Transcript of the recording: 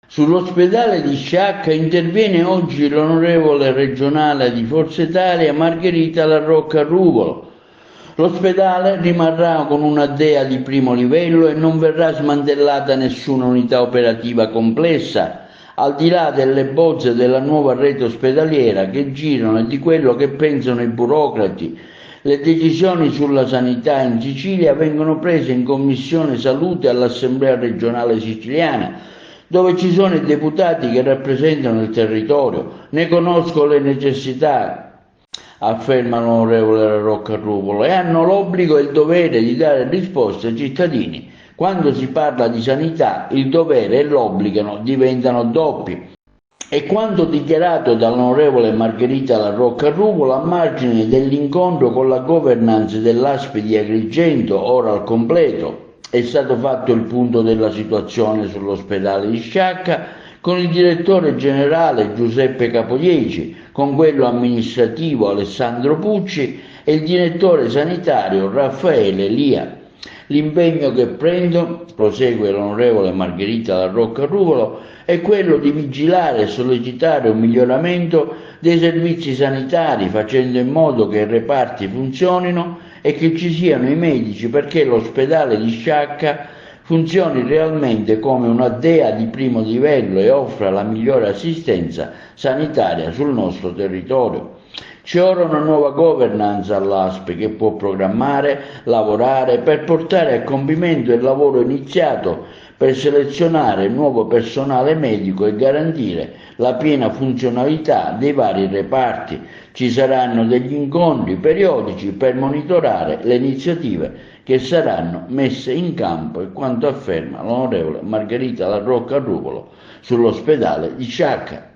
Sull'ospedale di Sciacca interviene oggi l'onorevole regionale di Forza Italia Margherita La Rocca Ruvolo. L'ospedale rimarrà con una DEA di primo livello e non verrà smantellata nessuna unità operativa complessa, al di là delle bozze della nuova rete ospedaliera che girano e di quello che pensano i burocrati. Le decisioni sulla sanità in Sicilia vengono prese in Commissione Salute all'Assemblea regionale siciliana, dove ci sono i deputati che rappresentano il territorio. Ne conosco le necessità, afferma l'onorevole Roccarruvolo, e hanno l'obbligo e il dovere di dare risposte ai cittadini. Quando si parla di sanità, il dovere e l'obbligo diventano doppi. E quanto dichiarato dall'onorevole Margherita La Roccarruvolo a margine dell'incontro con la governance dell'ASP di Agrigento, ora al completo, è stato fatto il punto della situazione sull'ospedale di Sciacca con il direttore generale Giuseppe Capodieci, con quello amministrativo Alessandro Pucci e il direttore sanitario Raffaele Lia. L'impegno che prendo, prosegue l'onorevole Margherita La Roccarruvolo, è quello di vigilare e sollecitare un miglioramento dei servizi sanitari, facendo in modo che i reparti funzionino e che ci siano i medici perché l'ospedale di Sciacca funzioni realmente come una DEA di primo livello e offra la migliore assistenza sanitaria sul nostro territorio. C'è ora una nuova governance all'ASP che può programmare, lavorare per portare a compimento il lavoro iniziato per selezionare nuovo personale medico e garantire la piena funzionalità dei vari reparti. Ci saranno degli incontri periodici per monitorare le iniziative che saranno messe in campo, e quanto afferma l'onorevole Margherita La Roccarruvolo sull'ospedale di Sciacca.